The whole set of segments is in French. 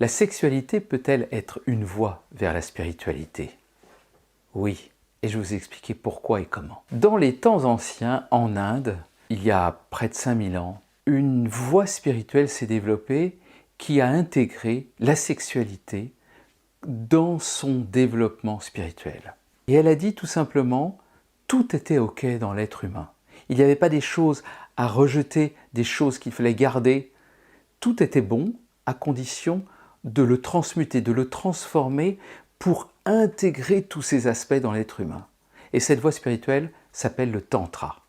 La sexualité peut-elle être une voie vers la spiritualité? Oui, et je vais vous expliquer pourquoi et comment. Dans les temps anciens, en Inde, il y a près de 5000 ans, une voie spirituelle s'est développée qui a intégré la sexualité dans son développement spirituel. Et elle a dit tout simplement, tout était OK dans l'être humain. Il n'y avait pas des choses à rejeter, des choses qu'il fallait garder. Tout était bon à condition de le transmuter, de le transformer pour intégrer tous ces aspects dans l'être humain. Et cette voie spirituelle s'appelle le Tantra.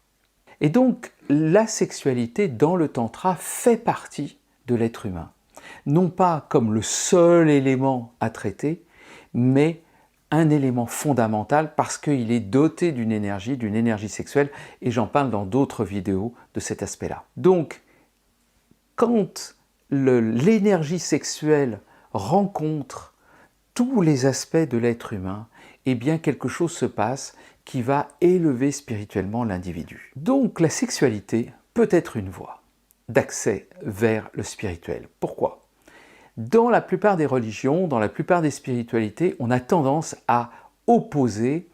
Et donc, la sexualité dans le Tantra fait partie de l'être humain. Non pas comme le seul élément à traiter, mais un élément fondamental parce qu'il est doté d'une énergie sexuelle, et j'en parle dans d'autres vidéos de cet aspect-là. Donc, quand l'énergie sexuelle rencontre tous les aspects de l'être humain, eh bien quelque chose se passe qui va élever spirituellement l'individu. Donc la sexualité peut être une voie d'accès vers le spirituel. Pourquoi? Dans la plupart des religions, dans la plupart des spiritualités, on a tendance à opposer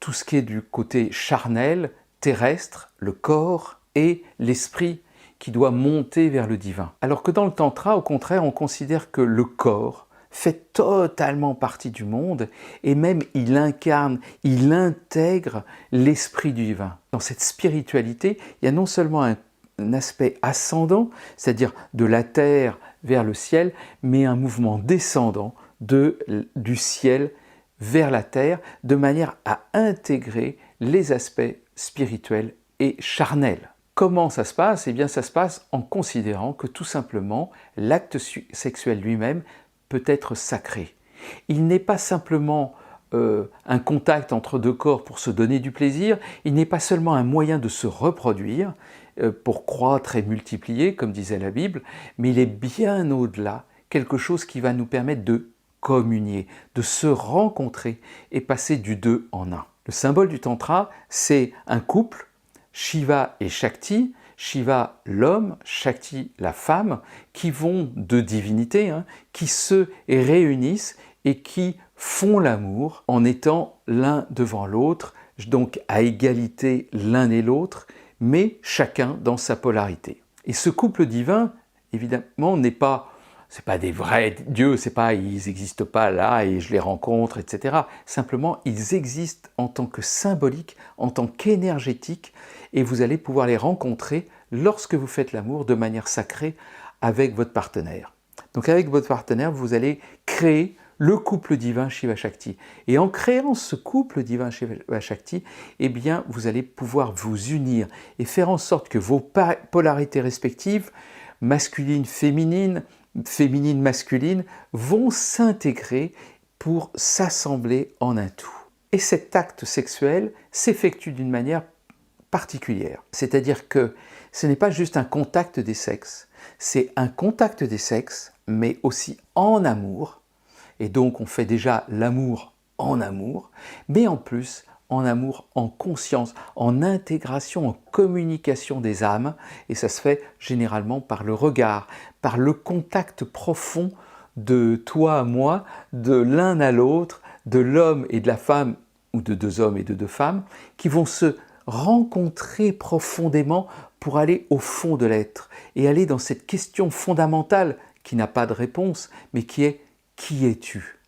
tout ce qui est du côté charnel, terrestre, le corps et l'esprit qui doit monter vers le divin. Alors que dans le Tantra, au contraire, on considère que le corps fait totalement partie du monde et même il incarne, il intègre l'esprit du divin. Dans cette spiritualité, il y a non seulement un aspect ascendant, c'est-à-dire de la terre vers le ciel, mais un mouvement descendant du ciel vers la terre, de manière à intégrer les aspects spirituels et charnels. Comment ça se passe? Eh bien, ça se passe en considérant que tout simplement, l'acte sexuel lui-même peut être sacré. Il n'est pas simplement un contact entre deux corps pour se donner du plaisir, il n'est pas seulement un moyen de se reproduire, pour croître et multiplier, comme disait la Bible, mais il est bien au-delà, quelque chose qui va nous permettre de communier, de se rencontrer et passer du deux en un. Le symbole du Tantra, c'est un couple, Shiva et Shakti, Shiva l'homme, Shakti la femme, qui vont de divinité, qui se réunissent et qui font l'amour en étant l'un devant l'autre, donc à égalité l'un et l'autre, mais chacun dans sa polarité. Et ce couple divin, évidemment, c'est pas des vrais dieux, ils n'existent pas là et je les rencontre, etc. Simplement, ils existent en tant que symbolique, en tant qu'énergétique, et vous allez pouvoir les rencontrer lorsque vous faites l'amour de manière sacrée avec votre partenaire. Donc avec votre partenaire, vous allez créer le couple divin Shiva Shakti. Et en créant ce couple divin Shiva Shakti, eh bien, vous allez pouvoir vous unir et faire en sorte que vos polarités respectives, masculine, féminine, féminine, masculine, vont s'intégrer pour s'assembler en un tout. Et cet acte sexuel s'effectue d'une manière particulière. C'est-à-dire que ce n'est pas juste un contact des sexes, c'est un contact des sexes, mais aussi en amour. Et donc on fait déjà l'amour en amour, mais en plus en amour en conscience, en intégration, en communication des âmes, et ça se fait généralement par le regard, par le contact profond de toi à moi, de l'un à l'autre, de l'homme et de la femme, ou de deux hommes et de deux femmes, qui vont se rencontrer profondément pour aller au fond de l'être, et aller dans cette question fondamentale qui n'a pas de réponse, mais qui est: qui es-tu?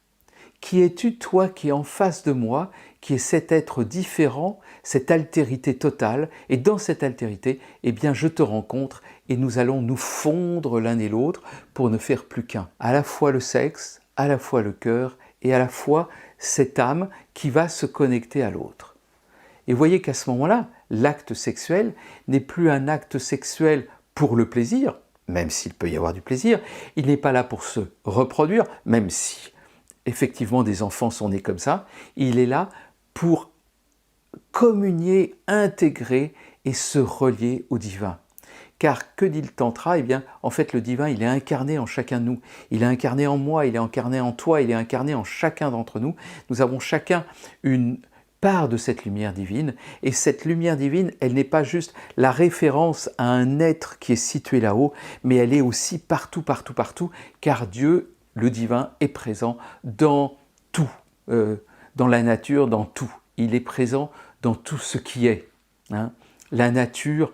Qui es-tu, toi qui es en face de moi, qui est cet être différent, cette altérité totale, et dans cette altérité, eh bien je te rencontre et nous allons nous fondre l'un et l'autre pour ne faire plus qu'un. À la fois le sexe, à la fois le cœur, et à la fois cette âme qui va se connecter à l'autre. Et voyez qu'à ce moment-là, l'acte sexuel n'est plus un acte sexuel pour le plaisir, même s'il peut y avoir du plaisir, il n'est pas là pour se reproduire, même si effectivement des enfants sont nés comme ça, il est là pour communier, intégrer et se relier au divin. Car que dit le Tantra? Eh bien, en fait, le divin, il est incarné en chacun de nous. Il est incarné en moi, il est incarné en toi, il est incarné en chacun d'entre nous. Nous avons chacun une part de cette lumière divine, et cette lumière divine, elle n'est pas juste la référence à un être qui est situé là-haut, mais elle est aussi partout, partout, partout, car Dieu le divin est présent dans tout, dans la nature, dans tout. Il est présent dans tout ce qui est. Hein. La nature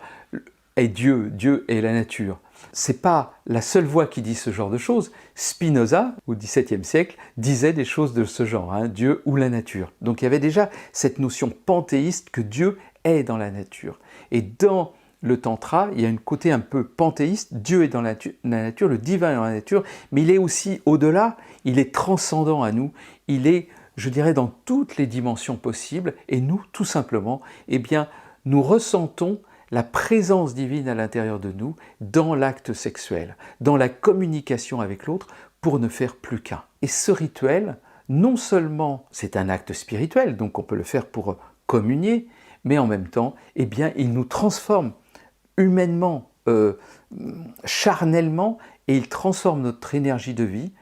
est Dieu, Dieu est la nature. Ce n'est pas la seule voix qui dit ce genre de choses. Spinoza, au XVIIe siècle, disait des choses de ce genre, hein, Dieu ou la nature. Donc il y avait déjà cette notion panthéiste que Dieu est dans la nature. Et dans le tantra, il y a un côté un peu panthéiste, Dieu est dans la nature, le divin est dans la nature, mais il est aussi au-delà, il est transcendant à nous, il est, je dirais, dans toutes les dimensions possibles, et nous, tout simplement, eh bien, nous ressentons la présence divine à l'intérieur de nous dans l'acte sexuel, dans la communication avec l'autre pour ne faire plus qu'un. Et ce rituel, non seulement c'est un acte spirituel, donc on peut le faire pour communier, mais en même temps, eh bien, il nous transforme humainement, charnellement, et il transforme notre énergie de vie.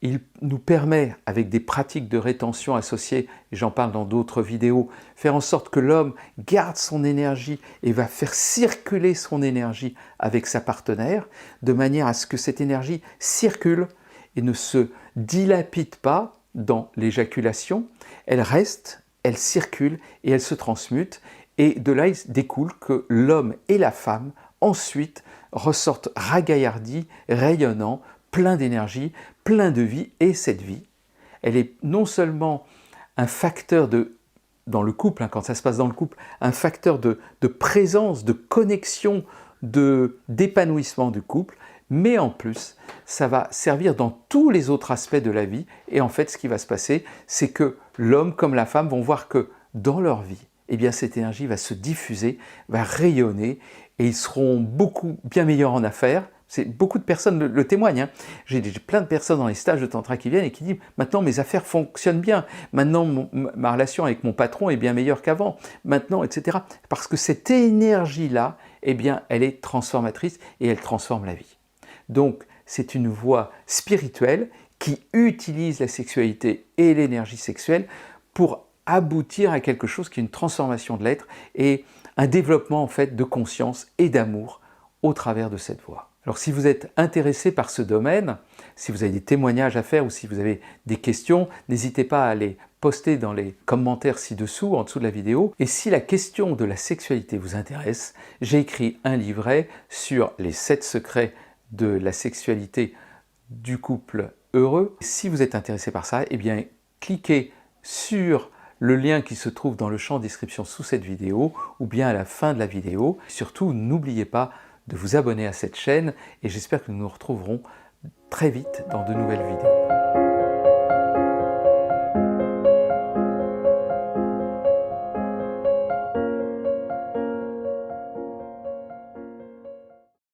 Il nous permet, avec des pratiques de rétention associées, et j'en parle dans d'autres vidéos, faire en sorte que l'homme garde son énergie et va faire circuler son énergie avec sa partenaire, de manière à ce que cette énergie circule et ne se dilapide pas dans l'éjaculation. Elle reste, elle circule et elle se transmute. Et de là, il découle que l'homme et la femme, ensuite, ressortent ragaillardis, rayonnants, plein d'énergie, plein de vie, et cette vie, elle est non seulement un facteur dans le couple, hein, quand ça se passe dans le couple, un facteur de présence, de connexion, d'épanouissement du couple, mais en plus, ça va servir dans tous les autres aspects de la vie, et en fait, ce qui va se passer, c'est que l'homme comme la femme vont voir que dans leur vie, eh bien, cette énergie va se diffuser, va rayonner, et ils seront bien meilleurs en affaires. Beaucoup de personnes le témoignent. Hein. J'ai plein de personnes dans les stages de tantra qui viennent et qui disent « Maintenant, mes affaires fonctionnent bien. Maintenant, ma relation avec mon patron est bien meilleure qu'avant. Maintenant, etc. » Parce que cette énergie-là, eh bien, elle est transformatrice et elle transforme la vie. Donc, c'est une voie spirituelle qui utilise la sexualité et l'énergie sexuelle pour aboutir à quelque chose qui est une transformation de l'être et un développement en fait de conscience et d'amour au travers de cette voie. Alors si vous êtes intéressé par ce domaine, si vous avez des témoignages à faire ou si vous avez des questions, n'hésitez pas à les poster dans les commentaires ci-dessous, en dessous de la vidéo. Et si la question de la sexualité vous intéresse, j'ai écrit un livret sur les 7 secrets de la sexualité du couple heureux. Si vous êtes intéressé par ça, eh bien cliquez sur le lien qui se trouve dans le champ de description sous cette vidéo ou bien à la fin de la vidéo. Surtout, n'oubliez pas de vous abonner à cette chaîne et j'espère que nous nous retrouverons très vite dans de nouvelles vidéos.